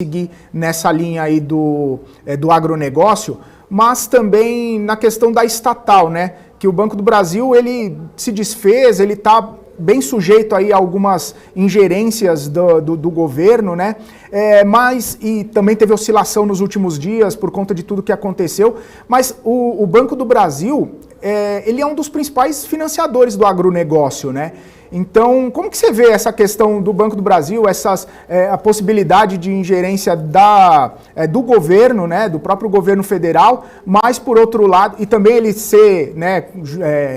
seguir nessa linha aí do agronegócio, mas também na questão da estatal, né? Que o Banco do Brasil, ele se desfez, ele está bem sujeito aí a algumas ingerências do governo, né? E também teve oscilação nos últimos dias por conta de tudo que aconteceu, mas o Banco do Brasil, ele é um dos principais financiadores do agronegócio, né? Então, como que você vê essa questão do Banco do Brasil, a possibilidade de ingerência do governo, né, do próprio governo federal, mas por outro lado, e também ele ser, né,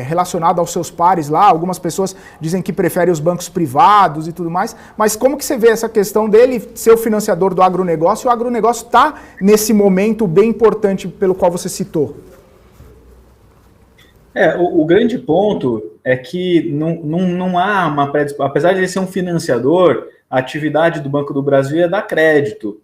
relacionado aos seus pares lá, algumas pessoas dizem que preferem os bancos privados e tudo mais, mas como que você vê essa questão dele ser o financiador do agronegócio? O agronegócio está nesse momento bem importante pelo qual você citou. O grande ponto é que não há uma predisposição, apesar de ele ser um financiador, a atividade do Banco do Brasil é dar crédito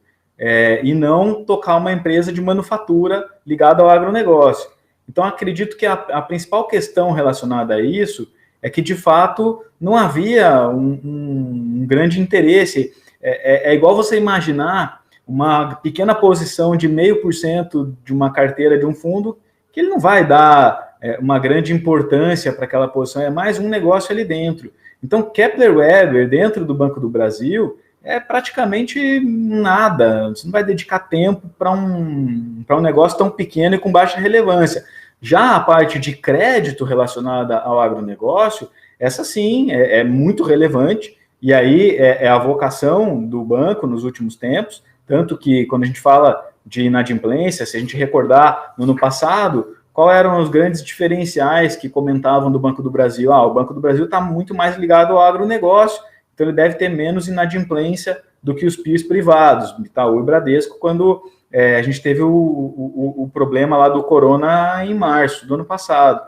e não tocar uma empresa de manufatura ligada ao agronegócio. Então, acredito que a principal questão relacionada a isso é que, de fato, não havia um grande interesse. É igual você imaginar uma pequena posição de 0,5% de uma carteira de um fundo, que ele não vai dar uma grande importância para aquela posição, é mais um negócio ali dentro. Então, Kepler Weber, dentro do Banco do Brasil, é praticamente nada. Você não vai dedicar tempo para um negócio tão pequeno e com baixa relevância. Já a parte de crédito relacionada ao agronegócio, essa sim é muito relevante, e aí é a vocação do banco nos últimos tempos, tanto que quando a gente fala de inadimplência, se a gente recordar no ano passado, quais eram os grandes diferenciais que comentavam do Banco do Brasil? O Banco do Brasil está muito mais ligado ao agronegócio, então ele deve ter menos inadimplência do que os PIs privados, Itaú e Bradesco, quando a gente teve o problema lá do corona em março do ano passado.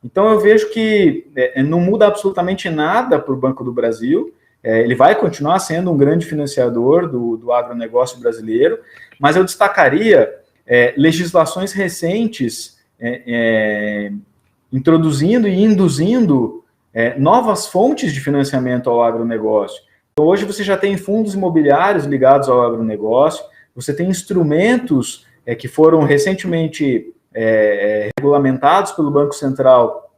Então eu vejo que não muda absolutamente nada para o Banco do Brasil, ele vai continuar sendo um grande financiador do agronegócio brasileiro, mas eu destacaria legislações recentes introduzindo e induzindo novas fontes de financiamento ao agronegócio. Então, hoje você já tem fundos imobiliários ligados ao agronegócio, você tem instrumentos que foram recentemente regulamentados pelo Banco Central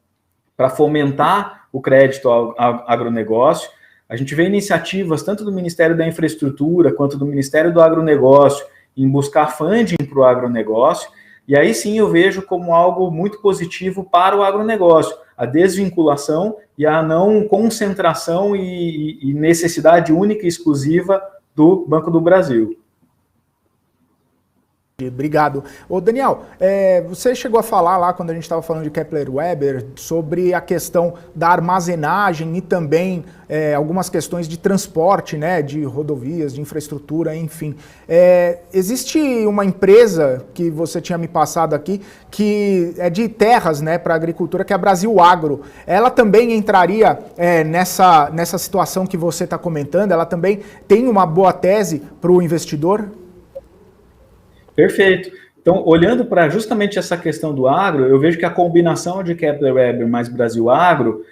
para fomentar o crédito ao agronegócio. A gente vê iniciativas tanto do Ministério da Infraestrutura quanto do Ministério do Agronegócio em buscar funding para o agronegócio. E aí sim eu vejo como algo muito positivo para o agronegócio, a desvinculação e a não concentração e necessidade única e exclusiva do Banco do Brasil. Obrigado. Ô Daniel, você chegou a falar lá, quando a gente estava falando de Kepler Weber, sobre a questão da armazenagem e também algumas questões de transporte, né, de rodovias, de infraestrutura, enfim. Existe uma empresa que você tinha me passado aqui, que é de terras, né, para agricultura, que é a Brasil Agro. Ela também entraria nessa situação que você está comentando? Ela também tem uma boa tese para o investidor? Perfeito. Então, olhando para justamente essa questão do agro, eu vejo que a combinação de Kepler Weber mais Brasil Agro,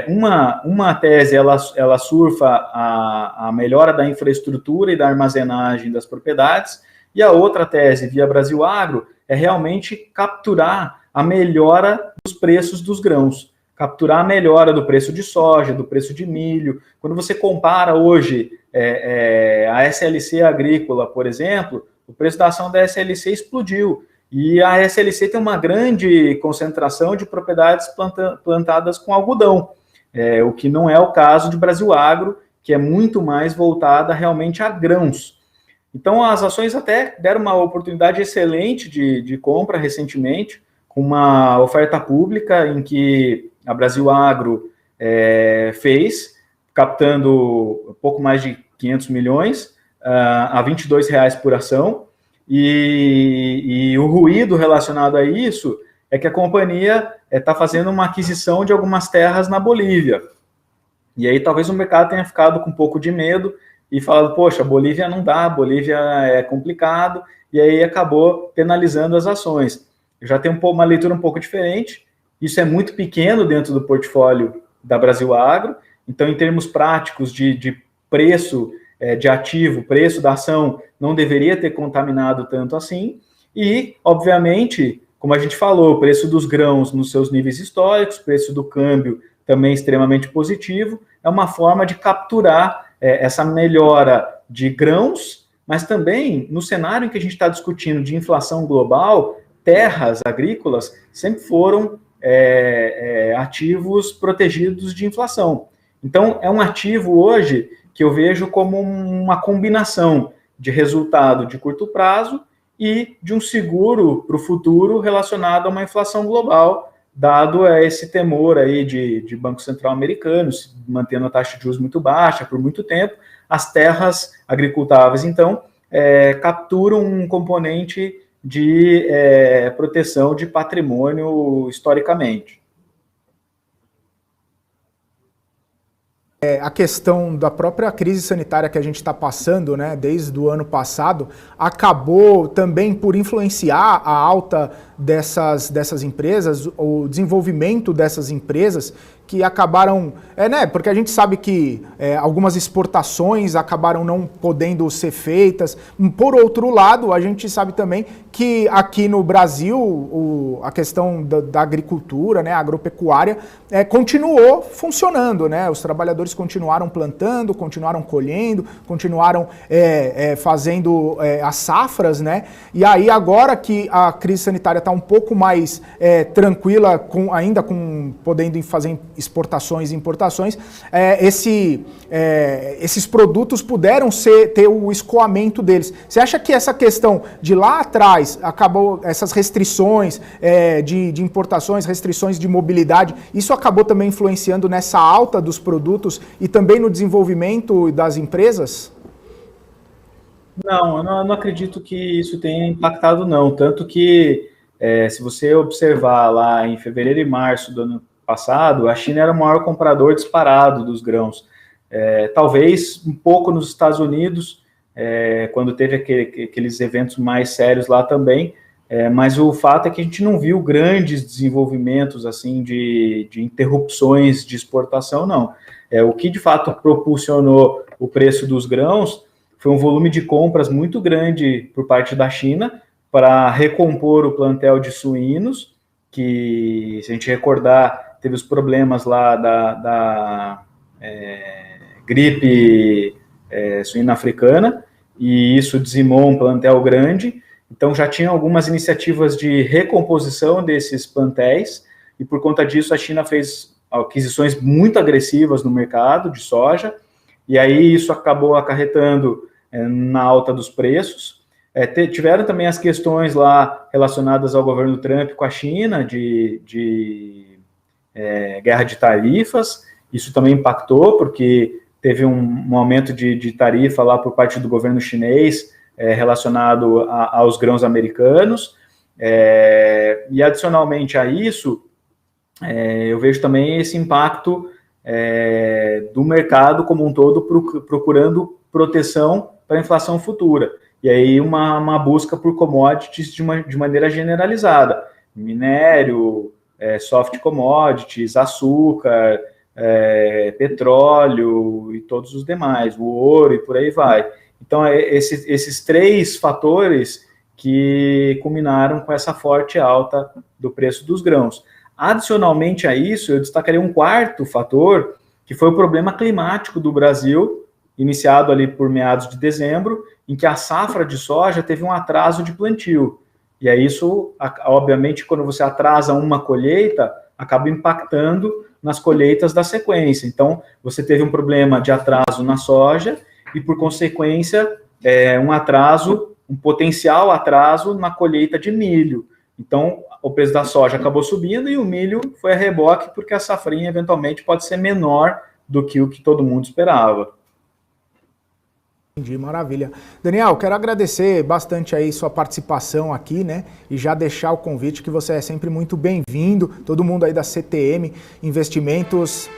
uma tese ela surfa a melhora da infraestrutura e da armazenagem das propriedades, e a outra tese, via Brasil Agro, é realmente capturar a melhora dos preços dos grãos, capturar a melhora do preço de soja, do preço de milho. Quando você compara hoje a SLC agrícola, por exemplo, o preço da ação da SLC explodiu. E a SLC tem uma grande concentração de propriedades plantadas com algodão, o que não é o caso de Brasil Agro, que é muito mais voltada realmente a grãos. Então, as ações até deram uma oportunidade excelente de compra recentemente, com uma oferta pública em que a Brasil Agro fez, captando um pouco mais de 500 milhões, a R$22 por ação, e o ruído relacionado a isso é que a companhia está fazendo uma aquisição de algumas terras na Bolívia. E aí talvez o mercado tenha ficado com um pouco de medo e falado, poxa, Bolívia não dá, Bolívia é complicado, e aí acabou penalizando as ações. Eu já tenho uma leitura um pouco diferente, isso é muito pequeno dentro do portfólio da Brasil Agro, então em termos práticos de preço, de ativo, o preço da ação não deveria ter contaminado tanto assim, e, obviamente, como a gente falou, o preço dos grãos nos seus níveis históricos, o preço do câmbio também extremamente positivo, é uma forma de capturar essa melhora de grãos, mas também, no cenário em que a gente está discutindo de inflação global, terras agrícolas sempre foram ativos protegidos de inflação. Então, é um ativo hoje que eu vejo como uma combinação de resultado de curto prazo e de um seguro para o futuro relacionado a uma inflação global, dado esse temor aí de Banco Central americano, mantendo a taxa de juros muito baixa por muito tempo, as terras agricultáveis, então, capturam um componente de proteção de patrimônio historicamente. A questão da própria crise sanitária que a gente está passando, né, desde o ano passado, acabou também por influenciar a alta dessas empresas, o desenvolvimento dessas empresas que acabaram, porque a gente sabe que algumas exportações acabaram não podendo ser feitas. Por outro lado, a gente sabe também que aqui no Brasil a questão da agricultura, né, agropecuária, continuou funcionando, né? Os trabalhadores continuaram plantando, continuaram colhendo, continuaram fazendo as safras, né? E aí agora que a crise sanitária está um pouco mais tranquila, ainda podendo fazer exportações e importações, esses produtos puderam ter o escoamento deles. Você acha que essa questão de lá atrás, acabou essas restrições de importações, restrições de mobilidade, isso acabou também influenciando nessa alta dos produtos e também no desenvolvimento das empresas? Não, eu não acredito que isso tenha impactado, não. Tanto que, se você observar lá em fevereiro e março do ano passado, a China era o maior comprador disparado dos grãos. Talvez um pouco nos Estados Unidos, quando teve aqueles eventos mais sérios lá também, mas o fato é que a gente não viu grandes desenvolvimentos assim de interrupções de exportação, não. O que de fato propulsionou o preço dos grãos foi um volume de compras muito grande por parte da China para recompor o plantel de suínos, que, se a gente recordar, teve os problemas lá da gripe suína africana, e isso dizimou um plantel grande. Então já tinha algumas iniciativas de recomposição desses plantéis, e por conta disso a China fez aquisições muito agressivas no mercado de soja, e aí isso acabou acarretando na alta dos preços. Tiveram também as questões lá relacionadas ao governo Trump com a China, de guerra de tarifas. Isso também impactou, porque teve um aumento de tarifa lá por parte do governo chinês, relacionado aos grãos americanos. E adicionalmente a isso, eu vejo também esse impacto do mercado como um todo procurando proteção para a inflação futura. E aí uma busca por commodities de maneira generalizada. Minério, soft commodities, açúcar, petróleo e todos os demais, o ouro e por aí vai. Então, esses três fatores que culminaram com essa forte alta do preço dos grãos. Adicionalmente a isso, eu destacaria um quarto fator, que foi o problema climático do Brasil, iniciado ali por meados de dezembro, em que a safra de soja teve um atraso de plantio. E aí isso, obviamente, quando você atrasa uma colheita, acaba impactando nas colheitas da sequência. Então, você teve um problema de atraso na soja e, por consequência, um potencial atraso na colheita de milho. Então, o preço da soja acabou subindo e o milho foi a reboque, porque a safrinha, eventualmente, pode ser menor do que o que todo mundo esperava. Entendi, maravilha. Daniel, quero agradecer bastante aí sua participação aqui, né? E já deixar o convite que você é sempre muito bem-vindo. Todo mundo aí da CTM Investimentos.